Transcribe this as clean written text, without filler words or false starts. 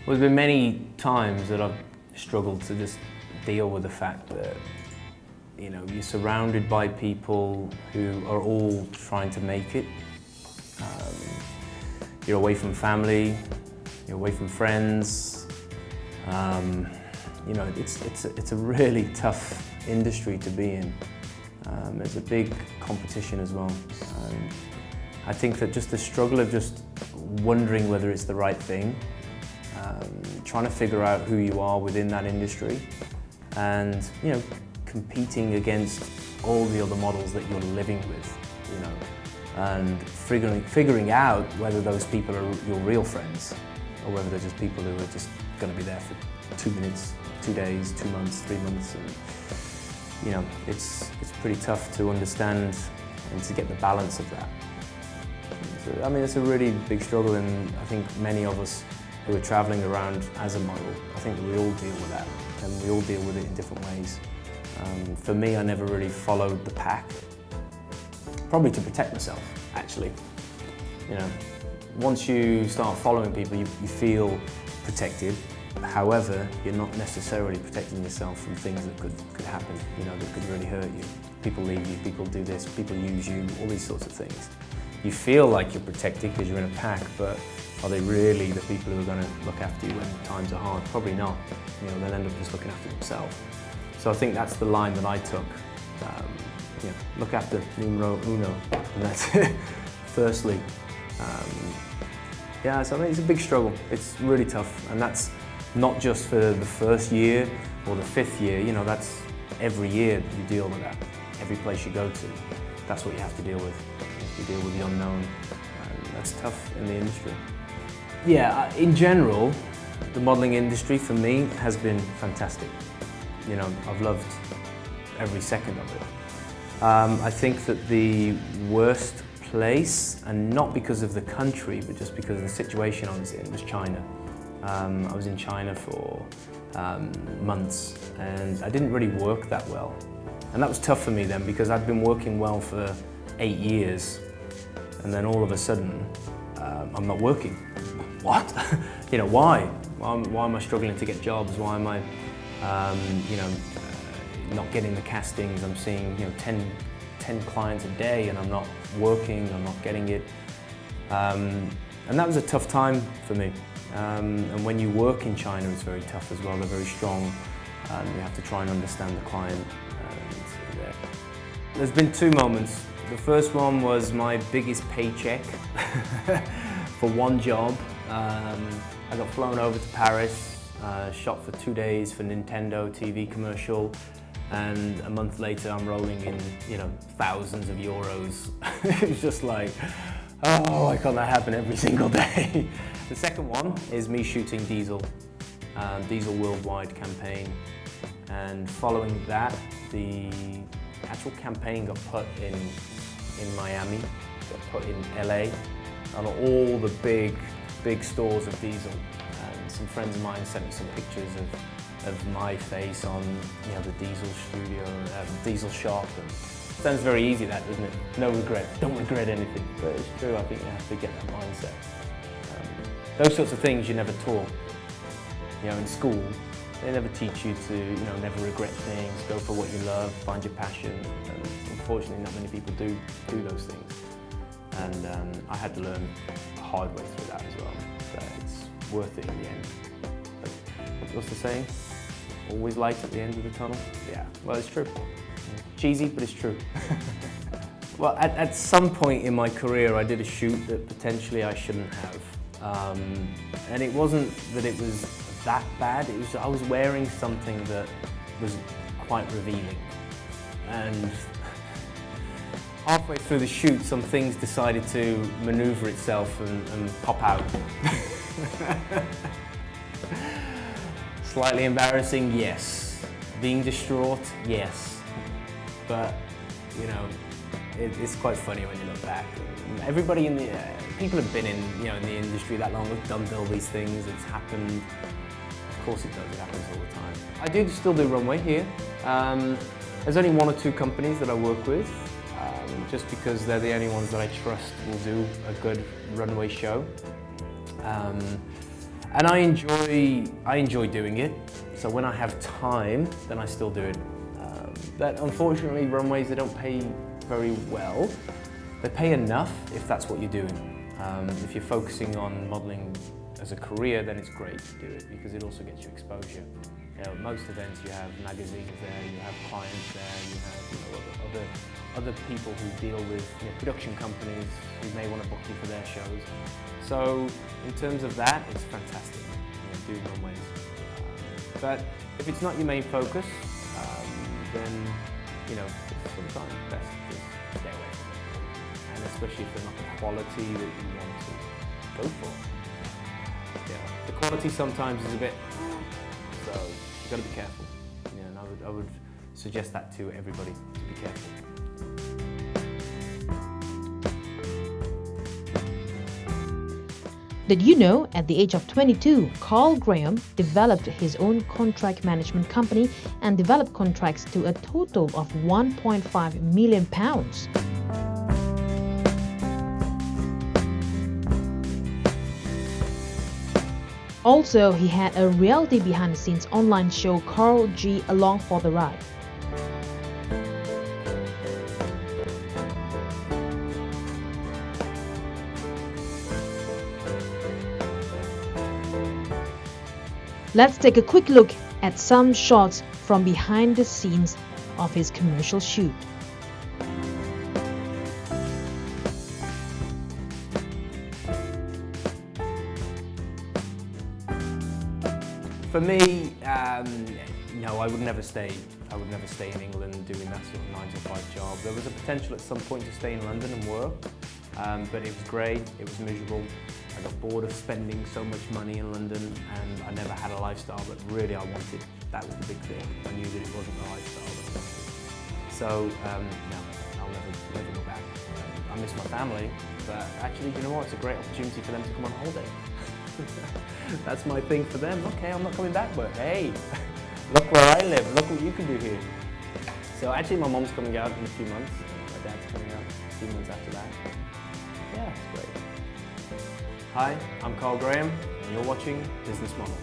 Well, there's been many times that I've struggled to just deal with the fact that, you're surrounded by people who are all trying to make it. You're away from family, you're away from friends. It's a really tough industry to be in. There's a big competition as well. I think that just the struggle of just wondering whether it's the right thing, trying to figure out who you are within that industry, and competing against all the other models that you're living with, and figuring out whether those people are your real friends or whether they're just people who are just going to be there for 2 minutes, 2 days, 2 months, 3 months, and it's pretty tough to understand and to get the balance of that. So, it's a really big struggle, and I think many of us who are travelling around as a model, I think that we all deal with that, and we all deal with it in different ways. For me, I never really followed the pack, probably to protect myself, actually. Once you start following people, you feel protected. However, you're not necessarily protecting yourself from things that could happen, that could really hurt you. People leave you, people do this, people use you, all these sorts of things. You feel like you're protected because you're in a pack, but are they really the people who are going to look after you when times are hard? Probably not. They'll end up just looking after themselves. So I think that's the line that I took. Look after numero uno, and that's it. Firstly. So it's a big struggle. It's really tough, and that's not just for the first year or the 5th year. That's every year you deal with that. Every place you go to, that's what you have to deal with. You deal with the unknown, and that's tough in the industry. Yeah, in general, the modelling industry for me has been fantastic. I've loved every second of it. I think that the worst place, and not because of the country, but just because of the situation I was in, was China. I was in China for months, and I didn't really work that well. And that was tough for me then, because I'd been working well for 8 years, and then all of a sudden, I'm not working. What? Why? Why am I struggling to get jobs? Why am I, not getting the castings? I'm seeing, 10 clients a day, and I'm not working, I'm not getting it. And that was a tough time for me. And when you work in China, it's very tough as well. They're very strong. You have to try and understand the client. There's been 2 moments. The first one was my biggest paycheck for one job. I got flown over to Paris, shot for 2 days for Nintendo TV commercial, and a month later I'm rolling in, thousands of euros. It was just like, oh, why can't that happen every single day? The second one is me shooting Diesel worldwide campaign, and following that, the actual campaign got put in Miami, got put in LA, on all the big stores of Diesel. And some friends of mine sent me some pictures of my face on the Diesel studio, Diesel shop. And it sounds very easy, that, doesn't it? No regret, don't regret anything. But it's true, I think you have to get that mindset. Those sorts of things you never taught. In school, they never teach you to, never regret things, go for what you love, find your passion. And unfortunately, not many people do those things. And I had to learn the hard way through that as well. But it's worth it in the end. But what's the saying? Always light at the end of the tunnel? Yeah, well, it's true. Cheesy, but it's true. Well, at some point in my career, I did a shoot that potentially I shouldn't have. And it wasn't that it was that bad, it was I was wearing something that was quite revealing. And halfway through the shoot, some things decided to maneuver itself and pop out. Slightly embarrassing, yes. Being distraught, yes. But, it's quite funny when you look back. Everybody people have been in the industry that long, have done all these things, it's happened. Of course it does, it happens all the time. I do still do runway here. There's only 1 or 2 companies that I work with, just because they're the only ones that I trust will do a good runway show. And I enjoy doing it. So when I have time, then I still do it. But unfortunately, runways, they don't pay very well. They pay enough if that's what you're doing. If you're focusing on modeling as a career, then it's great to do it because it also gets you exposure. You know, at most events you have magazines there, you have clients there, you have other people who deal with production companies who may want to book you for their shows. So in terms of that, it's fantastic, doing runways. But if it's not your main focus, then it's sometimes best to stay away from it. And especially if they're not the quality that you want to go for. The quality sometimes is a bit, so you've got to be careful. And I would suggest that to everybody, to be careful. Did you know, at the age of 22, Carl Graham developed his own contract management company and developed contracts to a total of £1.5 million. Also, he had a reality behind-the-scenes online show, Carl G. Along for the Ride. Let's take a quick look at some shots from behind the scenes of his commercial shoot. For me, no, I would never stay in England doing that sort of 9-to-5 job. There was a potential at some point to stay in London and work, but it was grey, it was miserable. I got bored of spending so much money in London, and I never had a lifestyle that really I wanted. That was the big thing. I knew that it wasn't the lifestyle that I wanted. So, no, I'll never go back. I miss my family, but actually, you know what? It's a great opportunity for them to come on holiday. That's my thing for them. Okay, I'm not coming back, but hey, look where I live. Look what you can do here. So actually, my mom's coming out in a few months. My dad's coming out a few months after that. Yeah, it's great. Hi, I'm Carl Graham, and you're watching Business Model.